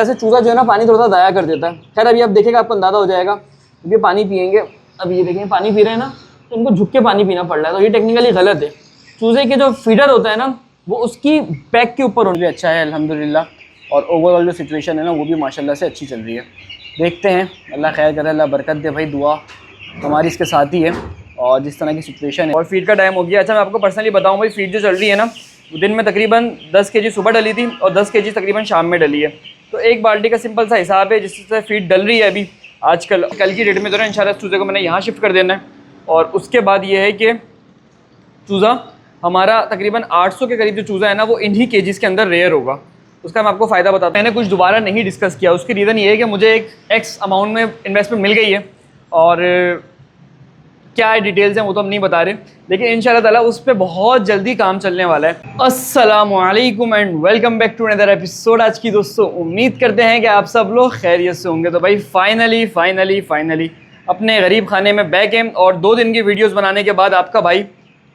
वजह से चूज़ा जो है ना पानी थोड़ा सा ज़ाया कर देता है। खैर अभी आप देखेगा आपको अंदाज़ा हो जाएगा, ये पानी पियेंगे। अभी ये देखें पानी पी रहे हैं ना, तो उनको झुक के पानी पीना पड़ रहा है, तो ये टेक्निकली गलत है। चूज़े के जो फीडर होता है ना वो उसकी बैक के ऊपर होना भी अच्छा है अल्हम्दुलिल्लाह, और ओवरऑल जो सिचुएशन है ना वो भी माशाल्लाह से अच्छी चल रही है। देखते हैं, अल्लाह खैर करे, अल्लाह बरकत दे भाई, दुआ हमारी इसके साथ ही है और जिस तरह की सिचुएशन है। और फीड का टाइम हो गया। अच्छा मैं आपको पर्सनली बताऊँ भाई, फीड जो चल रही है ना दिन में तकरीबन 10 kg सुबह डली थी और 10 kg तकरीबन शाम में डली है। तो एक बाल्टी का सिंपल सा हिसाब है जिससे फीड डल रही है अभी आजकल। कल की डेट में तो ना इंशाल्लाह चूज़े को मैंने यहाँ शिफ्ट कर देना है, और उसके बाद ये है कि चूज़ा हमारा तकरीबन 800 के करीब जो चूज़ा है ना वो इन्हीं केजीज़ के अंदर रेयर होगा। उसका मैं आपको फ़ायदा बताता हूँ। मैंने कुछ दोबारा नहीं डिस्कस किया, उसकी रीज़न ये है कि मुझे एक एक्स अमाउंट में इन्वेस्टमेंट मिल गई है, और क्या डिटेल्स हैं वो तो हम नहीं बता रहे, लेकिन इंशाल्लाह ताला उस पर बहुत जल्दी काम चलने वाला है। अस्सलामु अलैकुम and welcome back to another episode. आज की दोस्तों उम्मीद करते हैं कि आप सब लोग खैरियत से होंगे। तो भाई फाइनली अपने गरीब खाने में बैक है, और 2 दिन की वीडियोस बनाने के बाद आपका भाई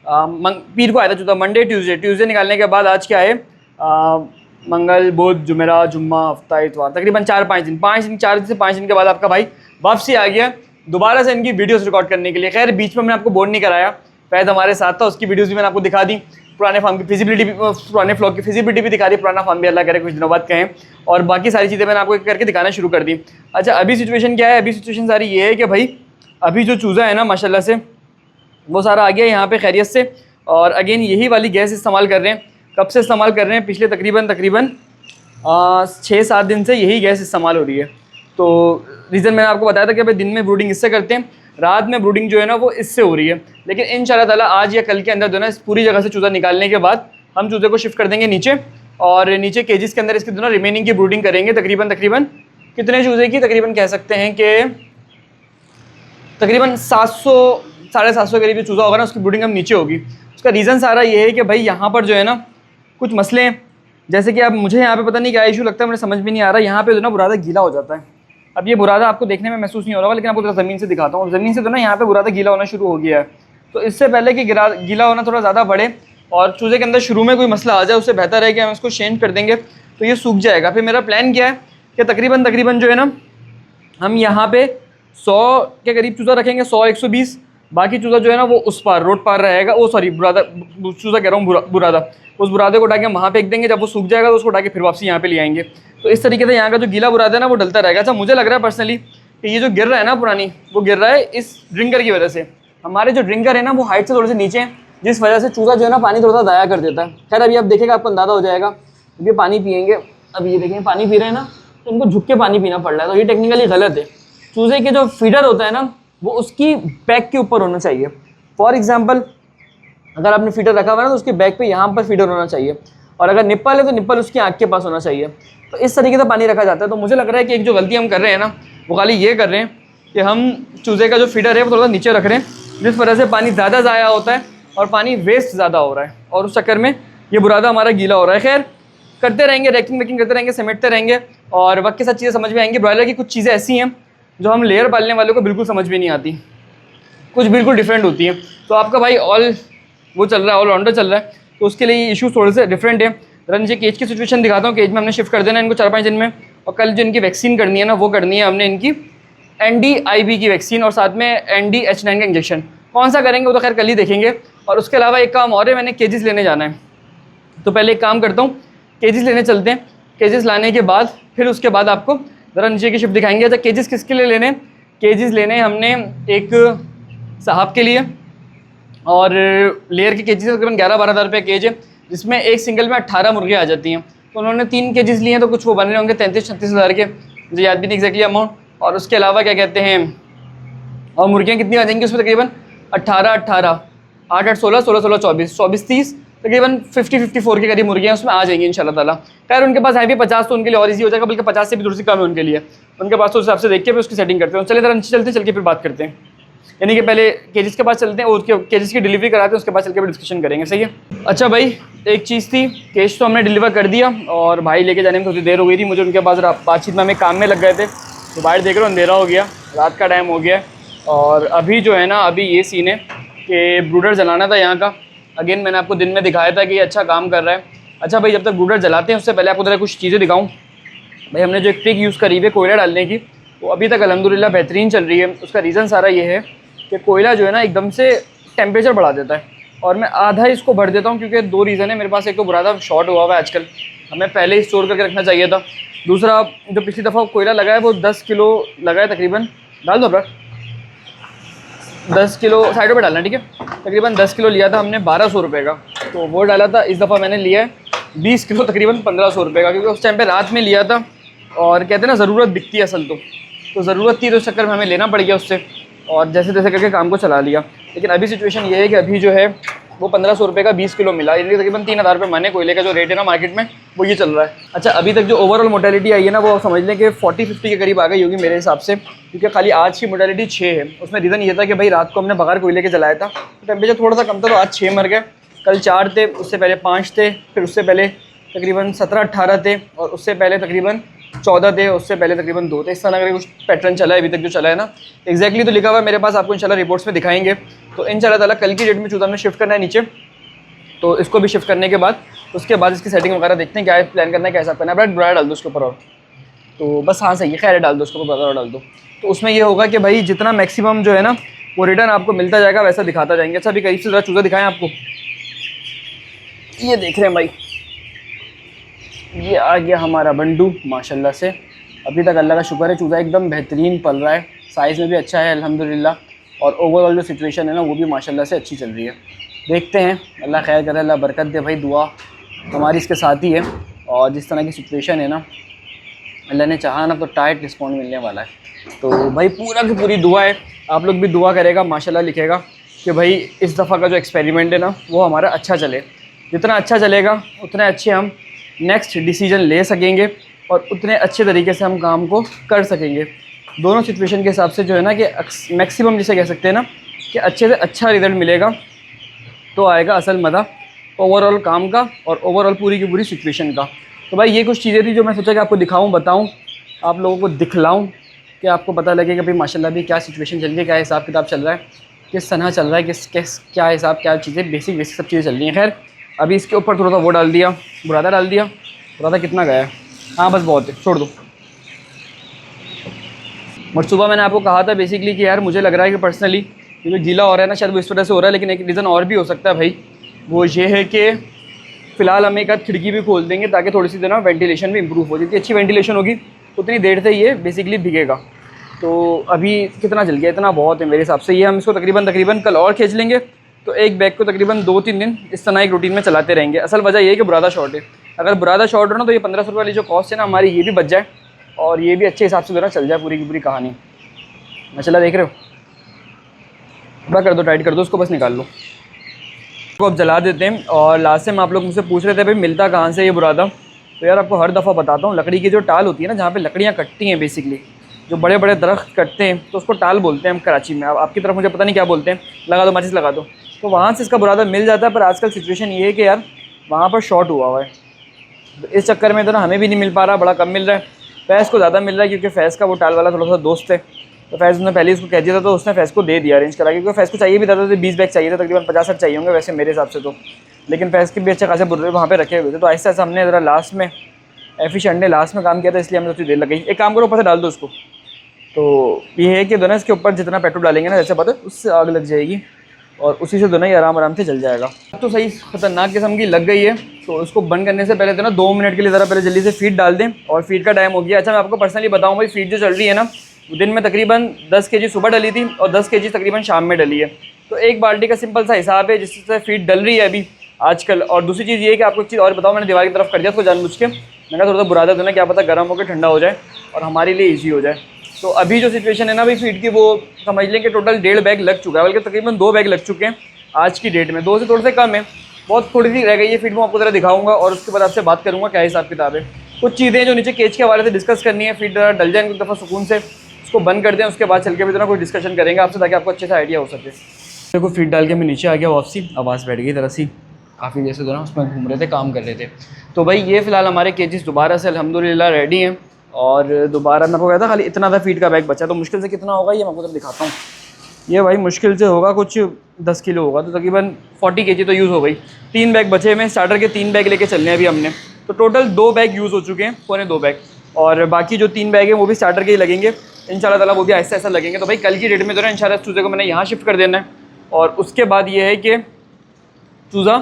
पीर को आया था चौथा, मंडे ट्यूसडे निकालने के बाद आज क्या है, मंगल बुध जुमेरा जुम्मा हफ्ता इतवार, तकरीबन 4-5 दिन 4 से 5 दिन के बाद आपका भाई वापसी आ गया दोबारा से इनकी वीडियोस रिकॉर्ड करने के लिए। खैर बीच में मैंने आपको बोर नहीं कराया, फैज़ हमारे साथ था, उसकी वीडियोस भी मैंने आपको दिखा दी, पुराने फार्म की फिजिबिलिटी भी, पुराने फ्लॉग की फिजिबिलिटी भी दिखा दी, पुराना फार्म भी अल्लाह करे कुछ दिनों बाद कहें, और बाकी सारी चीज़ें मैंने आपको करके दिखाना शुरू कर दी। अच्छा अभी सिचुएशन क्या है, अभी सिचुएशन सारी ये है कि भाई अभी जो चूज़ा है ना माशाल्लाह से वो सारा आ गया यहाँ पे खैरियत से, और अगेन यही वाली गैस इस्तेमाल कर रहे हैं। कब से इस्तेमाल कर रहे हैं, पिछले तकरीबन 6-7 दिन से यही गैस इस्तेमाल हो रही है। तो रीज़न मैंने आपको बताया था कि भाई दिन में ब्रूडिंग इससे करते हैं, रात में ब्रूडिंग जो है ना वो इससे हो रही है। लेकिन इंशाल्लाह ताला आज या कल के अंदर जो है ना इस पूरी जगह से चूज़ा निकालने के बाद हम चूज़े को शिफ्ट कर देंगे नीचे, और नीचे केजेस के अंदर इसके जो ना रिमेनिंग की ब्रूडिंग करेंगे। तकरीबन कितने चूज़े की, तकरीबन कह सकते हैं कि तकरीबन 700-750 करीब जो चूज़ा होगा ना उसकी ब्रूडिंग हम नीचे होगी। उसका रीज़न सारा ये है कि भाई यहाँ पर जो है ना कुछ मसले हैं, जैसे कि अब मुझे यहाँ पे पता नहीं क्या इशू लगता है, मुझे समझ भी नहीं आ रहा। यहाँ पे जो ना बुरादा गीला हो जाता है। अब ये बुरादा आपको देखने में महसूस नहीं हो रहा, लेकिन आपको ज़मीन से दिखाता हूँ। ज़मीन से तो ना यहाँ पे बुरादा गीला होना शुरू हो गया है। तो इससे पहले कि गीला होना थोड़ा ज़्यादा बढ़े और चूज़े के अंदर शुरू में कोई मसला आ जाए, उससे बेहतर है कि हम इसको चेंज कर देंगे तो ये सूख जाएगा। फिर मेरा प्लान क्या है कि तकरीबन जो है ना हम यहाँ पे 100 के करीब चूज़ा रखेंगे, 100-120। बाकी चूज़ा जो है ना वो उस पार रोड पार रहेगा, वो सॉरी बुरादा, चूज़ा कह रहा हूँ बुरादा, उस बुरादे को उठा के वहाँ फेंक देंगे। जब वो सूख जाएगा तो उसको उठा के फिर वापसी यहाँ पे ले आएंगे। तो इस तरीके से यहाँ का जो गीला बुरादा है ना वो डलता रहेगा। अच्छा मुझे लग रहा है पर्सनली कि ये जो गिर रहा है ना पुरानी, वो गिर रहा है इस ड्रिंकर की वजह से। हमारे जो ड्रिंकर है ना वो हाइट से थोड़े से नीचे हैं, जिस वजह से चूज़ा जो है ना पानी थोड़ा सा ज़ाया कर देता है। खैर अभी आप देखेगा आपको अंदाज़ा हो जाएगा, ये पानी पियेंगे। अभी ये देखें पानी पी रहे हैं ना, तो उनको झुक के पानी पीना पड़ रहा है, तो ये टेक्निकली गलत है। चूज़े के जो फीडर होता है ना वो उसकी बैक के ऊपर होना चाहिए। फॉर एग्जाम्पल अगर आपने फीडर रखा हुआ है ना तो उसके बैक पे यहाँ पर फीडर होना चाहिए, और अगर निप्पल है तो निप्पल उसकी आँख के पास होना चाहिए। तो इस तरीके से पानी रखा जाता है। तो मुझे लग रहा है कि एक जो गलती हम कर रहे हैं ना वो खाली ये कर रहे हैं कि हम चूज़े का जो फीडर है वो थोड़ा नीचे रख रहे हैं, जिस वजह से पानी ज़्यादा ज़ाया होता है और पानी वेस्ट ज़्यादा हो रहा है, और उस चक्कर में ये बुरादा हमारा गीला हो रहा है। खैर करते रहेंगे, रैकिंग करते रहेंगे, समेटते रहेंगे, और वक्त के साथ चीज़ें समझ में आएंगी। ब्रॉयलर की कुछ चीज़ें ऐसी हैं जो हम लेयर पालने वालों को बिल्कुल समझ में नहीं आती, कुछ बिल्कुल डिफरेंट होती हैं। तो आपका भाई वो चल रहा है, ऑलराउंडर चल रहा है, तो उसके लिए इशू थोड़े से डिफरेंट है। जरा नीचे केज की सिचुएशन दिखाता हूँ। केज में हमने शिफ्ट कर देना है इनको 4-5 दिन में, और कल जो इनकी वैक्सीन करनी है ना वो करनी है हमने इनकी NDIB की वैक्सीन, और साथ में NDH9 का इंजेक्शन। कौन सा करेंगे वो तो खैर कल ही देखेंगे। और उसके अलावा एक काम और है, मैंने केजेस लेने जाना है। तो पहले एक काम करता हूँ, केजेस लेने चलते हैं। केजेस लाने के बाद फिर उसके बाद आपको ज़रा नीचे की शिफ्ट दिखाएंगे। अच्छा केजेस किसके लिए लेने, केजेस लेने हमने एक साहब के लिए, और लेयर के केजेस तकरीबन 11-12 हज़ार रुपये केज है, जिसमें एक सिंगल में 18 मुर्गे आ जाती हैं। तो उन्होंने 3 केजेस लिए हैं, तो कुछ वो बन रहे होंगे 33-36 हज़ार के, मुझे याद भी नहीं एग्जैक्टली अमाउंट। और उसके अलावा क्या कहते हैं, और मुर्गियाँ कितनी आ जाएंगी उसमें, तकरीबन 18, 8, 16, 16, 24, 30, तकरीबन 50-54 के करीब मुर्गियाँ उसमें आ जाएंगी इंशाल्लाह ताला। खैर उनके पास है भी 50, तो उनके लिए और इजी हो जाएगा, बल्कि 50 से भी थोड़ी सी कम है उनके लिए उनके पास। तो उस हिसाब से देख के फिर उसकी सेटिंग करते हैं। चलिए ज़रा नीचे चलते हैं, चल के फिर बात करते हैं। यानी कि पहले केजेस के पास चलते हैं और उसके केजेस की डिलीवरी कराते हैं, उसके बाद चल के डिस्कशन करेंगे। सही है। अच्छा भाई एक चीज़ थी, केज तो हमने डिलीवर कर दिया, और भाई लेके जाने में थोड़ी देर हो गई थी मुझे उनके पास, बातचीत में हमें काम में लग गए थे। तो बाहर देख रहे हो अंधेरा हो गया, रात का टाइम हो गया, और अभी जो है ना अभी ये सीन है कि ब्रूडर जलाना था यहाँ का। अगेन मैंने आपको दिन में दिखाया था कि ये अच्छा काम कर रहा है। अच्छा भाई जब तक ब्रूडर जलाते हैं उससे पहले आपको ज़रा कुछ चीज़ें दिखाऊँ। भाई हमने जो एक ट्रिक यूज़ करी है कोयला डालने की, वो अभी तक अल्हम्दुलिल्लाह बेहतरीन चल रही है। उसका रीज़न सारा ये है कि कोयला जो है ना एकदम से टेम्परेचर बढ़ा देता है, और मैं आधा ही इसको भर देता हूँ, क्योंकि दो रीज़न है मेरे पास। एक तो बुरादा शॉर्ट हुआ हुआ है आजकल, हमें पहले ही स्टोर करके रखना चाहिए था। दूसरा, जो पिछली दफ़ा कोयला लगा है वो 10 किलो लगा है तकरीबन। डाल दो ब्रा, 10 किलो साइडों पे डालना, ठीक है। तकरीबन 10 किलो लिया था हमने 1200 रुपये का, तो वो डाला था। इस दफ़ा मैंने लिया है 20 किलो तकरीबन 1500 रुपये का, क्योंकि उस टाइम पे रात में लिया था, और कहते हैं ना ज़रूरत दिखती है असल तो ज़रूरत थी, तो उस चक्कर में हमें लेना पड़ गया उससे, और जैसे तैसे करके काम को चला लिया। लेकिन अभी सिचुएशन ये है कि अभी जो है वो 1500 रुपये का 20 किलो मिला, यानी तकरीबन 3000 रुपये महीने कोयले का जो रेट है ना मार्केट में, वो ये चल रहा है। अच्छा, अभी तक जो ओवरऑल मोर्टेलिटी आई है ना, वो समझ लें कि 40-50 के करीब आ गई होगी मेरे हिसाब से, क्योंकि खाली आज की मोर्टेलिटी 6 है। उसमें रीज़न ये था कि भाई रात को हमने बगैर कोयले के जलाया था, तो टेम्परेचर थोड़ा सा कम था, तो आज 6 मर गए। कल 4 थे, उससे पहले 5 थे, फिर उससे पहले तकरीबन 17-18 थे, और उससे पहले तकरीबन 14 थे, उससे पहले तकरीबन 2 थे। इस तरह का कुछ पैटर्न चला है अभी तक जो चला है ना। एक्जैक्टली तो लिखा हुआ है मेरे पास, आपको इंशाल्लाह रिपोर्ट्स में दिखाएंगे। तो इंशाल्लाह ताला कल की डेट में चूजा हमने शिफ्ट करना है नीचे, तो इसको भी शिफ्ट करने के बाद उसके बाद इसकी सेटिंग वगैरह देखते हैं, क्या प्लान करना है, क्या हिसाब करना है। बुरादा डाल दो उसके ऊपर, और तो बस हाँ सही है, खैर डाल दो उसके ऊपर, बुरादा डाल दो। तो उसमें ये होगा कि भाई जितना मैक्सिमम जो है ना वो रिटर्न आपको मिलता जाएगा, वैसा दिखाता जाएंगे। अच्छा, अभी करीब से ज़रा चूजा दिखाएं आपको, ये देख रहे हैं भाई, ये आ गया हमारा बंडू माशाल्लाह से। अभी तक अल्लाह का शुक्र है चूज़ा एकदम बेहतरीन पल रहा है, साइज़ में भी अच्छा है अल्हम्दुलिल्लाह, और ओवरऑल जो सिचुएशन है ना वो भी माशाल्लाह से अच्छी चल रही है। देखते हैं, अल्लाह खैर करे, अल्लाह बरकत दे। भाई दुआ हमारी इसके साथ ही है, और जिस तरह की सिचुएशन है ना, अल्लाह ने चाहा ना तो टाइट रिस्पॉन्ड मिलने वाला है। तो भाई पूरा की पूरी दुआ है, आप लोग भी दुआ करेगा, माशाल्लाह लिखेगा कि भाई इस दफ़ा का जो एक्सपेरिमेंट है ना वो हमारा अच्छा चले। जितना अच्छा चलेगा उतने अच्छे हम नेक्स्ट डिसीजन ले सकेंगे, और उतने अच्छे तरीके से हम काम को कर सकेंगे। दोनों सिचुएशन के हिसाब से जो है ना कि मैक्सिमम जिसे कह सकते हैं ना कि अच्छे से अच्छा रिज़ल्ट मिलेगा, तो आएगा असल मज़ा ओवरऑल काम का और ओवरऑल पूरी की पूरी सिचुएशन का। तो भाई ये कुछ चीज़ें थी जो मैं सोचा कि आपको दिखाऊं, बताऊं, आप लोगों को दिखलाऊं, कि आपको पता लगे कि भाई माशाल्लाह भी क्या सिचुएशन चल रही है, क्या हिसाब किताब चल रहा है, किस तरह चल रहा है, किस क्या हिसाब, क्या चीज़ें बेसिक सब चीज़ें चल रही हैं। खैर अभी इसके ऊपर थोड़ा सा वो डाल दिया, बुरादा डाल दिया। बुरादा कितना गया है? हाँ बस बहुत है, छोड़ दो। और सुबह मैंने आपको कहा था बेसिकली कि यार मुझे लग रहा है कि पर्सनली ये जो गीला हो रहा है ना, शायद वो इस वजह से हो रहा है, लेकिन एक रीज़न और भी हो सकता है भाई, वो ये है कि फ़िलहाल हम एक आध खिड़की भी खोल देंगे ताकि थोड़ी सी जो ना वेंटिलेशन भी इम्प्रूव हो। जितनी अच्छी वेंटिलेशन होगी उतनी देर से ये बेसिकली भीगेगा। तो अभी कितना जल गया, इतना बहुत है मेरे हिसाब से। ये हम इसको तकरीबन कल और खींच लेंगे, तो एक बैग को तकरीबन 2-3 दिन इस तरह एक रूटीन में चलाते रहेंगे। असल वजह ये है कि बुरादा शॉर्ट है। अगर बुरादा शॉर्ट हो ना तो ये 1500 रुपये वाली जो कॉस्ट है ना हमारी, ये भी बच जाए और ये भी अच्छे हिसाब से ज़रा चल जाए पूरी की पूरी कहानी। माशाल्लाह देख रहे हो, थोड़ा कर दो, टाइट कर दो उसको, बस निकाल लो। तो अब जला देते हैं। और लास्ट टाइम आप लोग मुझसे पूछ रहे थे भाई मिलता कहाँ से ये बुरादा, तो यार आपको हर दफ़ा बताता हूँ, लकड़ी की जो टाल होती है ना, जहाँ पे लकड़ियाँ कटती हैं बेसिकली, जो बड़े बड़े दरख्त कटते हैं तो उसको टाल बोलते हैं हम कराची में। अब आपकी तरफ मुझे पता नहीं क्या बोलते हैं, लगा दो माचिस लगा दो, तो वहाँ से इसका बुरादा मिल जाता है। पर आजकल सिचुएशन ये है कि यार वहाँ पर शॉर्ट हुआ है, तो इस चक्कर में तो ना हमें भी नहीं मिल पा रहा, बड़ा कम मिल रहा है। फैज़ को ज़्यादा मिल रहा है क्योंकि फैज़ का वो टाल वाला थोड़ा सा दोस्त है, तो फैज़ ने पहले उसको कह दिया था, तो उसने फैज़ को दे दिया अरेंज करा, क्योंकि फैज़ को चाहिए भी था, तो 20 बैग चाहिए था, तकरीबन 50-60 चाहिए होंगे वैसे मेरे हिसाब से तो। लेकिन फैज़ के भी अच्छे खासे बुर्रे वहाँ पे रखे हुए थे, तो ऐसा हमने ज़रा लास्ट में एफिशिएंट ने लास्ट में काम किया था, इसलिए हमें थोड़ी देर लग गई। एक काम करो, ऊपर से डाल दो उसको। तो ये है कि दोनों इसके ऊपर जितना पेट्रोल डालेंगे ना, जैसे बात है उससे आग लग जाएगी और उसी से दोनों ही आराम से जल जाएगा। तो सही खतरनाक किस्म की लग गई है, तो उसको बंद करने से पहले तो ना 2 मिनट के लिए ज़रा पहले जल्दी से फीड डाल दें, और फीड का टाइम हो गया। अच्छा मैं आपको पर्सनली बताऊँ भाई, फीड जो चल रही है ना, दिन में तकरीबन 10 kg सुबह डली थी और 10 kg तकरीबन शाम में डली है। तो एक बाल्टी का सिंपल सा हिसाब है जिससे फीड डल रही है अभी आजकल। और दूसरी चीज़ ये है कि आपको एक चीज़ और बताओ, मैंने दीवार की तरफ कर दिया उसको जानबूझ के, मैंने कहा थोड़ा सा बुरादा देना, क्या पता गर्म होकर ठंडा हो जाए और हमारे लिए ईजी हो जाए। तो अभी जो सिचुएशन है ना भाई फीड की, वो समझ लें कि टोटल 1.5 बैग लग चुका है, बल्कि तकरीबन 2 बैग लग चुके हैं आज की डेट में। 2 से थोड़े से कम है, बहुत थोड़ी सी रह गई है फीड, मैं आपको ज़रा दिखाऊंगा और उसके बाद आपसे बात करूँगा क्या हिसाब किताब है। कुछ चीज़ें जो नीचे केज के हवाले से डिस्कस करनी है, फीड डल जाएंगे एक दफ़ा सुकून से, उसको बंद कर दें, उसके बाद चल के भी तो ना कोई डिस्कशन करेंगे आपसे, ताकि आपको अच्छे से आइडिया हो सके। देखो फीड डाल के मैं नीचे आ गया वापसी, आवाज़ बैठ गई तरह सी, काफ़ी जैसे तो ना उसमें घूम रहे थे, काम कर रहे थे। तो भाई ये फ़िलहाल हमारे केजेस दोबारा से अल्हम्दुलिल्लाह रेडी हैं, और दोबारा मैं को कहता खाली इतना था फीड का बैग बचा, तो मुश्किल से कितना होगा ये मैं आपको दिखाता हूँ। ये भाई मुश्किल से होगा कुछ 10 किलो होगा, तो तकरीबन 40 kg तो यूज़ हो गई। 3 बैग बचे में, स्टार्टर के 3 बैग लेके चलने हैं अभी हमने, तो टोटल 2 बैग यूज़ हो चुके हैं, पौने 2 बैग। और बाकी जो 3 बैग हैं वो भी स्टार्टर के ही लगेंगे इंशाल्लाह ताला, वो भी ऐसा ऐसा लगेंगे। तो भाई कल की डेट में जो है इंशाल्लाह चूज़े को मैंने यहाँ शिफ्ट कर देना है। और उसके बाद ये है कि चूज़ा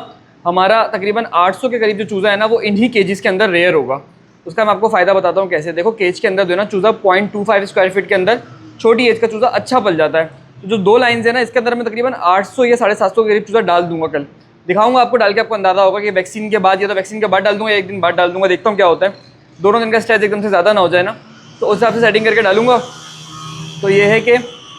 हमारा तकरीबन 800 के करीब जो चूज़ा है ना वो इन्हीं केजीज़ के अंदर रेयर होगा। उसका मैं आपको फ़ायदा बताता हूँ कैसे। देखो केज के अंदर जो है ना चूज़ा 0.25 स्क्वायर फीट के अंदर छोटी एज का चूज़ा अच्छा पल जाता है। तो जो 2 लाइन्स है ना इसके अंदर मैं तकरीबन 800 या 750 के करीब चूज़ा डाल दूंगा। कल दिखाऊंगा आपको, डाल के आपको अंदाज़ा होगा कि वैक्सीन के बाद या तो वैक्सीन के बाद डाल दूंगा या एक दिन बाद डाल दूंगा, देखता हूँ क्या होता है। दोनों दिन का स्ट्रेच एकदम से ज़्यादा ना हो जाए ना, तो उस हिसाब से सेटिंग करके डालूंगा। तो ये है कि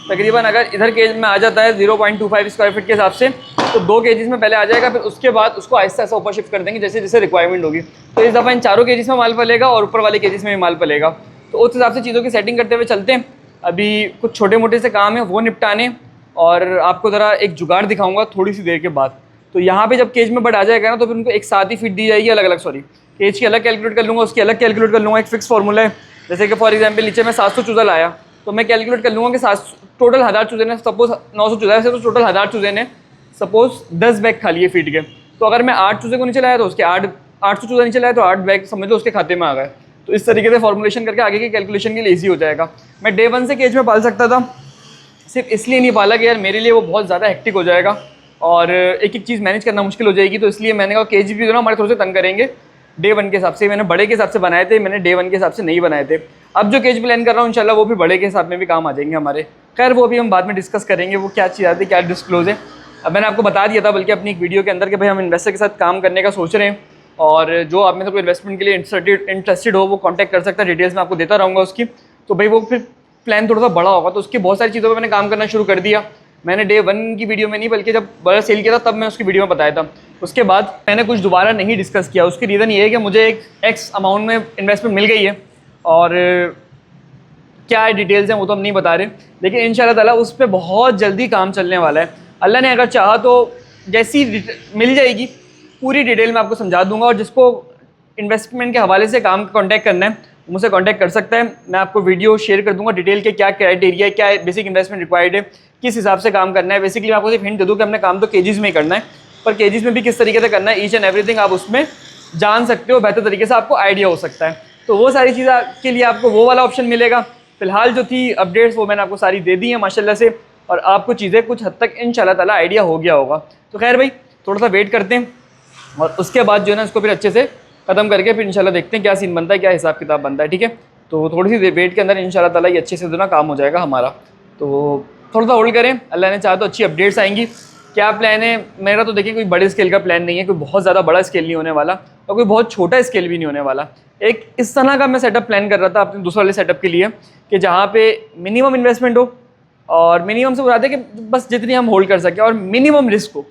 तकरीबन अगर इधर केज में आ जाता है 0.25 स्क्वायर फीट के हिसाब से तो 2 केजीज़ में पहले आ जाएगा, फिर उसके बाद उसको आहिस्ता आहिस्ता ऊपर शिफ्ट कर देंगे जैसे जैसे रिक्वायरमेंट होगी। तो इस दफ़ा इन 4 केजीज़ में माल पलेगा और ऊपर वाले केजीज़ में भी माल पलेगा। तो उस हिसाब से चीज़ों की सेटिंग करते हुए चलते हैं। अभी कुछ छोटे मोटे से काम है वो निपटाने, और आपको ज़रा एक जुगाड़ दिखाऊंगा थोड़ी सी देर के बाद। तो यहाँ पे जब केज में बर्ड आ जाएगा ना तो फिर उनको एक साथ ही फिट दी जाएगी अलग अलग, सॉरी केज की अलग कैलकुलेट कर लूँगा, उसकी अलग कैलकुलेट कर लूँगा। एक फिक्स फार्मूला है, जैसे कि फॉर एग्जाम्पल नीचे मैं 700 चूज़ा लाया तो मैं कैलकुलेट कर लूँगा कि 700 टोटल 1000 चूज़े ने, सपोज 900 चूज़ा है तो टोटल 1000 चूज़े ने सपोज 10 बैग खा लिए फीड के। तो अगर मैं 8 चूज़े को नीचे लाया तो उसके 800 चूज़ा नीचे लाया तो 8 बैग समझ लो उसके खाते में आ गए। तो इस तरीके से फॉर्मुलेशन करके आगे की कैलकुलेशन के लिए ईजी हो जाएगा। मैं डे 1 से केज में पाल सकता था, सिर्फ इसलिए नहीं पाला कि यार मेरे लिए वो बहुत ज़्यादा हेक्टिक हो जाएगा और एक एक चीज़ मैनेज करना मुश्किल हो जाएगी। तो इसलिए मैंने कहा केज भी जो ना हमारे थोड़े से तंग करेंगे। डे 1 के हिसाब से मैंने बड़े के हिसाब से बनाए थे, मैंने डे 1 के हिसाब से नहीं बनाए थे। अब जो केज प्लान कर रहा हूँ इंशाल्लाह वो भी बड़े के हिसाब में भी काम आ जाएंगे हमारे। खैर वो भी हम बाद में डिस्कस करेंगे वो क्या चीज़ आती है, क्या डिस्क्लोज है। अब मैंने आपको बता दिया था बल्कि अपनी एक वीडियो के अंदर कि भाई हम इन्वेस्टर के साथ काम करने का सोच रहे हैं, और जो आप में से कोई इन्वेस्टमेंट के लिए इंटरेस्टेड हो वो कॉन्टैक्ट कर सकता है। डिटेल्स मैं आपको देता रहूँगा उसकी। तो भाई वो फिर प्लान थोड़ा सा बड़ा होगा तो उसकी बहुत सारी चीज़ों पर मैंने काम करना शुरू कर दिया। मैंने डे 1 की वीडियो में नहीं बल्कि जब बड़ा सेल किया था तब मैं उसकी वीडियो में बताया था। उसके बाद मैंने कुछ दोबारा नहीं डिस्कस किया। उसकी रीज़न ये है कि मुझे एक एक्स अमाउंट में इन्वेस्टमेंट मिल गई है और क्या डिटेल्स हैं वो तो हम नहीं बता रहे, लेकिन इंशाल्लाह ताला उस पर बहुत जल्दी काम चलने वाला है। अल्लाह ने अगर चाहा तो जैसी मिल जाएगी पूरी डिटेल में आपको समझा दूंगा। और जिसको इन्वेस्टमेंट के हवाले से काम कॉन्टैक्ट करना है मुझसे कॉन्टैक्ट कर सकता है। मैं आपको वीडियो शेयर कर दूंगा डिटेल के क्या क्राइटेरिया है, क्या बेसिक इन्वेस्टमेंट रिक्वायर्ड है, किस हिसाब से काम करना है। बेसिकली मैं आपको सिर्फ हिंट दे दूँ कि हमने काम तो केजीज़ में ही करना है, पर केजीज़ में भी किस तरीके से करना है ईच एंड एवरीथिंग आप उसमें जान सकते हो, बेहतर तरीके से आपको आइडिया हो सकता है। तो वो सारी चीज़ें के लिए आपको वो वाला ऑप्शन मिलेगा। फिलहाल जो थी अपडेट्स वो मैंने आपको सारी दे दी हैं माशाल्लाह से, और आपको चीज़ें कुछ हद तक इंशाल्लाह ताला आइडिया हो गया होगा। तो खैर भाई थोड़ा सा वेट करते हैं और उसके बाद जो है ना इसको फिर अच्छे से ख़त्म करके फिर इंशाल्लाह देखते हैं क्या सीन बनता है, क्या हिसाब किताब बनता है। ठीक है, तो थोड़ी सी वेट के अंदर इंशाल्लाह ताला ये अच्छे से जो ना काम हो जाएगा हमारा। तो थोड़ा सा होल्ड करें, अल्लाह ने चाहा तो अच्छी अपडेट्स आएंगी। क्या प्लान है मेरा, तो देखिए कोई बड़े स्केल का प्लान नहीं है, कोई बहुत ज़्यादा बड़ा स्केल नहीं होने वाला और कोई बहुत छोटा स्केल भी नहीं होने वाला। एक इस तरह का मैं सेटअप प्लान कर रहा था अपने दूसरे वाले सेटअप के लिए कि जहाँ पे मिनिमम इन्वेस्टमेंट हो, और मिनिमम से बुलाते हैं कि बस जितनी हम होल्ड कर सकें, और मिनिमम रिस्क हो।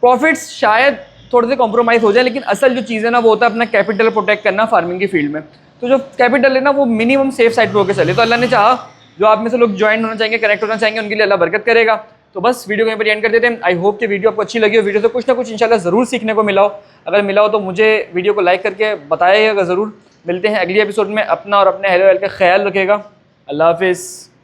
प्रॉफिट्स शायद थोड़े से कॉम्प्रोमाइज़ हो जाए, लेकिन असल जो चीज़ है ना वो होता है अपना कैपिटल प्रोटेक्ट करना फार्मिंग की फील्ड में। तो जो कैपिटल है ना वो मिनिमम सेफ साइड पर होकर चले। तो अल्लाह ने चाहा जो आप में से लोग ज्वाइन होना चाहेंगे, कनेक्ट होना चाहेंगे, उनके लिए अल्लाह बरकत करेगा। तो बस वीडियो कहीं पर एंड कर देते हैं। आई होप कि वीडियो आपको अच्छी लगी हो, वीडियो से कुछ ना कुछ इंशाल्लाह ज़रूर सीखने को मिला हो। अगर मिला हो तो मुझे वीडियो को लाइक करके बताइएगा ज़रूर। मिलते हैं अगली एपिसोड में। अपना और अपने अहले वाले का ख्याल रखिएगा। अल्लाह हाफिज़।